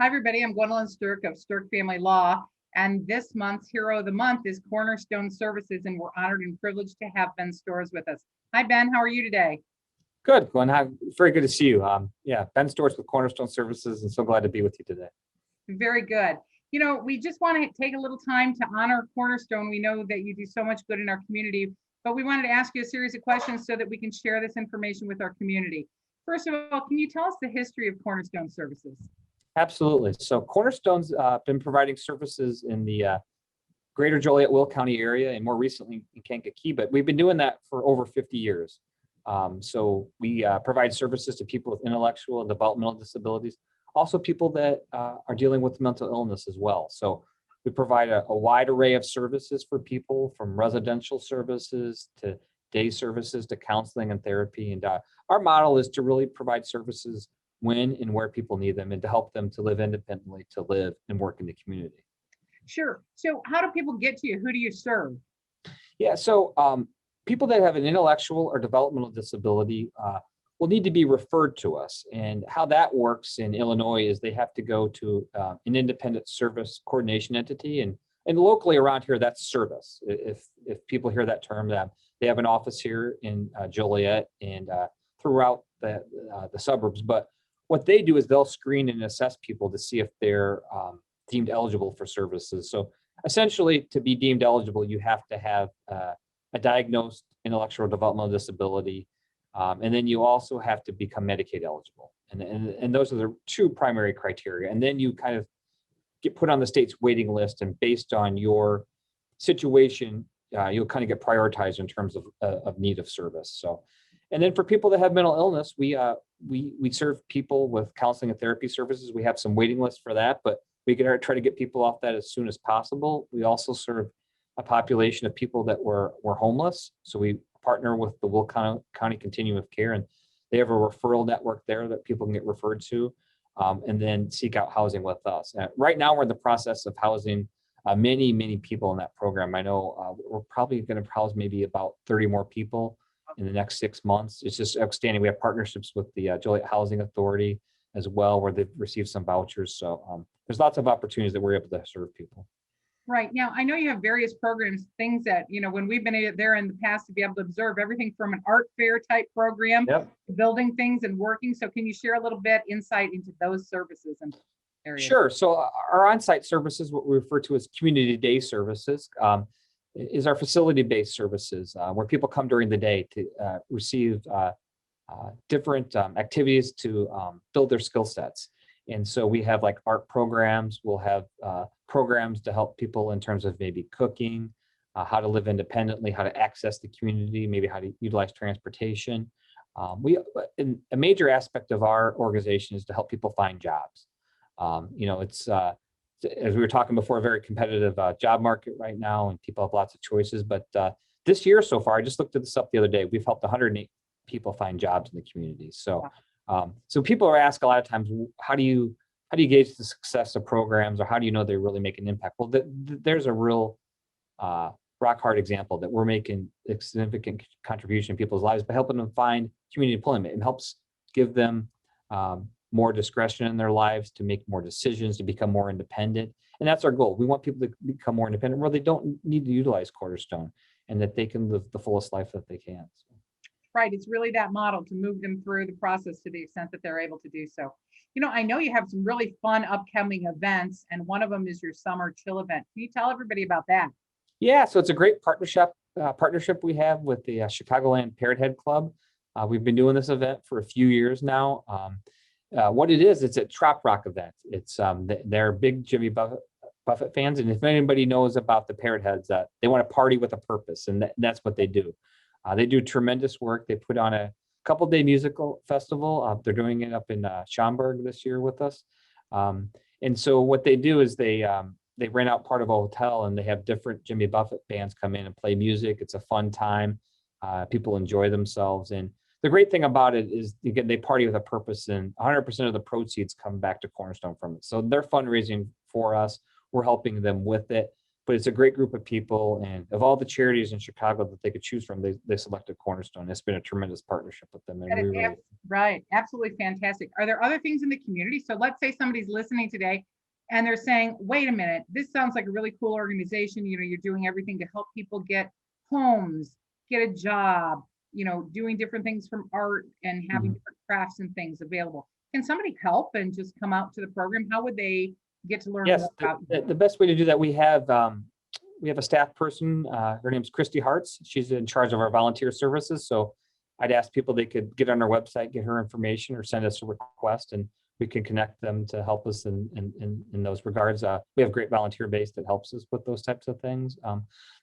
Hi, everybody. I'm Gwendolyn Sterk of Sterk Family Law. And this month's Hero of the Month is Cornerstone Services. And we're honored and privileged to have Ben Stortz with us. Hi, Ben. How are you today? Good, Glenn. Very good to see you. Ben Stortz with Cornerstone Services, and so glad to be with you today. Very good. You know, we just want to take a little time to honor Cornerstone. We know that you do so much good in our community, but we wanted to ask you a series of questions so that we can share this information with our community. First of all, can you tell us the history of Cornerstone Services? Absolutely. So Cornerstone's been providing services in the greater Joliet, Will County area, and more recently in Kankakee, but we've been doing that for over 50 years. So we provide services to people with intellectual and developmental disabilities, also people that are dealing with mental illness as well. So we provide a wide array of services for people, from residential services to day services to counseling and therapy. And our model is to really provide services when and where people need them, and to help them to live independently, to live and work in the community. Sure. So how do people get to you? Who do you serve? Yeah, so people that have an intellectual or developmental disability will need to be referred to us. And how that works in Illinois is they have to go to an independent service coordination entity. And locally around here, that's service. If people hear that term, they have an office here in Joliet and throughout the suburbs. But what they do is they'll screen and assess people to see if they're deemed eligible for services. So essentially, to be deemed eligible, you have to have a diagnosed intellectual developmental disability, and then you also have to become Medicaid eligible. And those are the two primary criteria. And then you kind of get put on the state's waiting list, and based on your situation, you'll kind of get prioritized in terms of need of service. So, and then for people that have mental illness, we serve people with counseling and therapy services. We have some waiting lists for that, but we can try to get people off that as soon as possible. We also serve a population of people that were homeless. So we partner with the Will County Continuum of Care, and they have a referral network there that people can get referred to, and then seek out housing with us. Right now, we're in the process of housing many people in that program. I know we're probably going to house maybe about 30 more people in the next 6 months. It's just outstanding. We have partnerships with the Joliet Housing Authority as well, where they've received some vouchers. So there's lots of opportunities that we're able to serve people. Right. Now, I know you have various programs, things that, you know, when we've been there in the past to be able to observe everything from an art fair type program, Yep. to building things and working. So can you share a little bit insight into those services and areas? Sure. So our on-site services, what we refer to as community day services, is our facility-based services, where people come during the day to receive different activities to build their skill sets. And so we have like art programs. We'll have programs to help people in terms of maybe cooking, how to live independently, how to access the community, maybe how to utilize transportation. A major aspect of our organization is to help people find jobs. It's as we were talking before, a very competitive job market right now, and people have lots of choices. But this year so far, I just looked this up the other day, we've helped 108 people find jobs in the community. So, so people are asked a lot of times, how do you gauge the success of programs, or how do you know they really make an impact? Well, there's a real rock hard example that we're making a significant contribution in people's lives by helping them find community employment. It helps give them more discretion in their lives, to make more decisions, to become more independent. And that's our goal. We want people to become more independent, where they don't need to utilize Cornerstone, and that they can live the fullest life that they can. Right. It's really that model to move them through the process to the extent that they're able to do so. You know, I know you have some really fun upcoming events, and one of them is your summer chill event. Can you tell everybody about that? Yeah, so it's a great partnership we have with the Chicagoland Parrot Head Club. We've been doing this event for a few years now. What it is, it's a trop rock event. It's they're big Jimmy Buffett fans, and if anybody knows about the Parrot Heads, they want to party with a purpose, and that's what they do. They do tremendous work. They put on a couple-day musical festival. They're doing it up in Schaumburg this year with us. And so what they do is they rent out part of a hotel, and they have different Jimmy Buffett bands come in and play music. It's a fun time. People enjoy themselves. And the great thing about it is, again, they party with a purpose, and 100% of the proceeds come back to Cornerstone from it. So they're fundraising for us. We're helping them with it. but it's a great group of people. And of all the charities in Chicago that they could choose from, they selected Cornerstone. It's been a tremendous partnership with them. And That is we really, right. Absolutely fantastic. Are there other things in the community? So let's say somebody's listening today and they're saying, wait a minute, this sounds like a really cool organization. You know, you're doing everything to help people get homes, get a job, you know, doing different things from art and having different crafts and things available. Can somebody help and just come out to the program? How would they get to learn yes, more about you? the best way to do that, we have a staff person. Her name's Christy Hartz. She's in charge of our volunteer services. So I'd ask people they could get on our website, get her information, or send us a request, and we can connect them to help us in those regards. We have a great volunteer base that helps us with those types of things.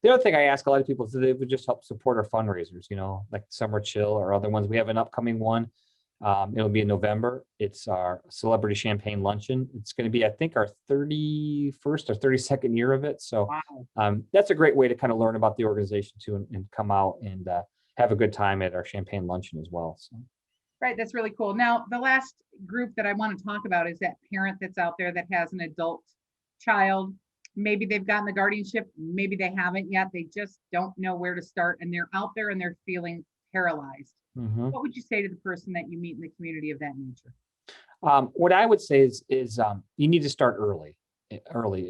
The other thing I ask a lot of people is that they would just help support our fundraisers, you know, like Summer Chill or other ones. We have an upcoming one. It'll be in November. It's our Celebrity Champagne Luncheon. It's going to be, I think, our 31st or 32nd year of it. So that's a great way to kind of learn about the organization too, and come out and have a good time at our champagne luncheon as well. So. Right, that's really cool. Now, the last group that I want to talk about is that parent that's out there that has an adult child. Maybe they've gotten the guardianship, maybe they haven't yet. They just don't know where to start, and they're out there and they're feeling paralyzed. What would you say to the person that you meet in the community of that nature? What I would say is you need to start early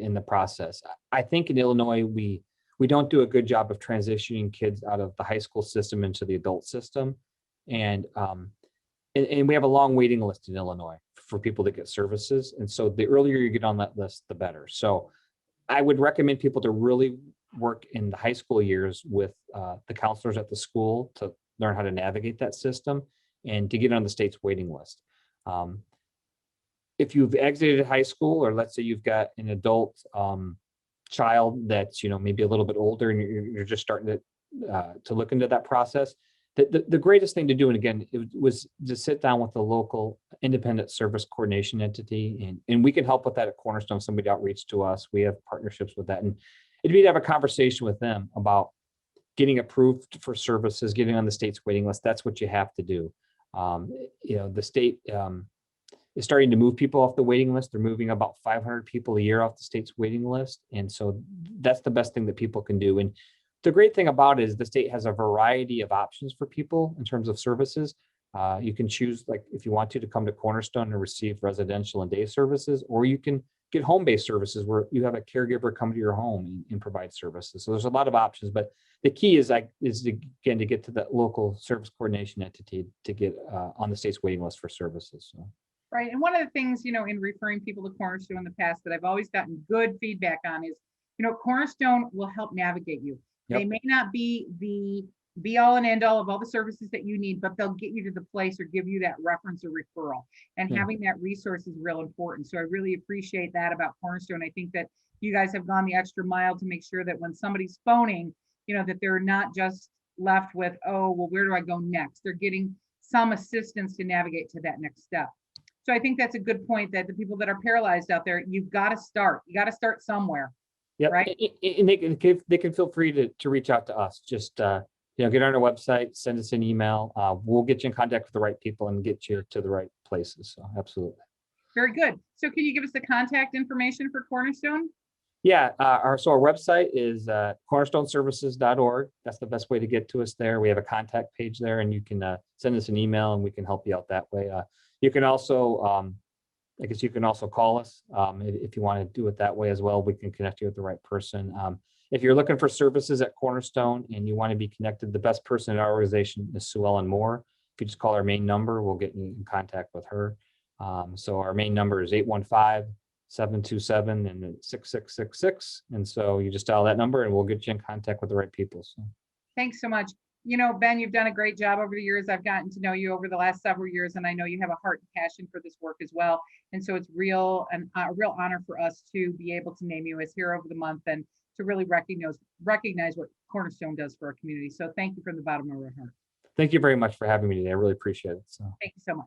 in the process. I think in Illinois, we don't do a good job of transitioning kids out of the high school system into the adult system. And we have a long waiting list in Illinois for people to get services. And so the earlier you get on that list, the better. So I would recommend people to really work in the high school years with the counselors at the school to learn how to navigate that system and to get on the state's waiting list. If you've exited high school, or let's say you've got an adult child that's, you know, maybe a little bit older and you're just starting to look into that process, the greatest thing to do, and again, it was to sit down with the local independent service coordination entity, and we can help with that at Cornerstone. Somebody outreach to us. We have partnerships with that, and it'd be to have a conversation with them about getting approved for services, getting on the state's waiting list. That's what you have to do. You know, the state is starting to move people off the waiting list. They're moving about 500 people a year off the state's waiting list, and so that's the best thing that people can do. And the great thing about it is the state has a variety of options for people in terms of services. You can choose, like, if you want to come to Cornerstone and receive residential and day services, or you can get home-based services where you have a caregiver come to your home and provide services. So there's a lot of options, but the key is again to get to that local service coordination entity to get on the state's waiting list for services. So. Right, and one of the things, you know, in referring people to Cornerstone in the past that I've always gotten good feedback on is, you know, Cornerstone will help navigate you. They may not be the be all and end all of all the services that you need, but they'll get you to the place or give you that reference or referral. And having that resource is real important. So I really appreciate that about Cornerstone. I think that you guys have gone the extra mile to make sure that when somebody's phoning, you know, that they're not just left with, oh, well, where do I go next? They're getting some assistance to navigate to that next step. So I think that's a good point, that the people that are paralyzed out there, you've got to start. You got to start somewhere. Yeah, right. And they can feel free to reach out to us. Just you know, get on our website, send us an email. We'll get you in contact with the right people and get you to the right places. So absolutely. Very good. So can you give us the contact information for Cornerstone? Yeah, our website is cornerstoneservices.org. That's the best way to get to us there. We have a contact page there, and you can send us an email and we can help you out that way. You can also, I guess you can also call us if you want to do it that way as well. We can connect you with the right person. If you're looking for services at Cornerstone and you want to be connected, the best person in our organization is Sue Ellen Moore. If you just call our main number, we'll get you in contact with her. So our main number is 815-727 and 6666. And so you just dial that number and we'll get you in contact with the right people. So thanks so much. You know, Ben, you've done a great job over the years. I've gotten to know you over the last several years, and I know you have a heart and passion for this work as well. And so it's a real honor for us to be able to name you as Hero of the Month and to really recognize what Cornerstone does for our community. So thank you from the bottom of our heart. Thank you very much for having me today. I really appreciate it. So thank you so much.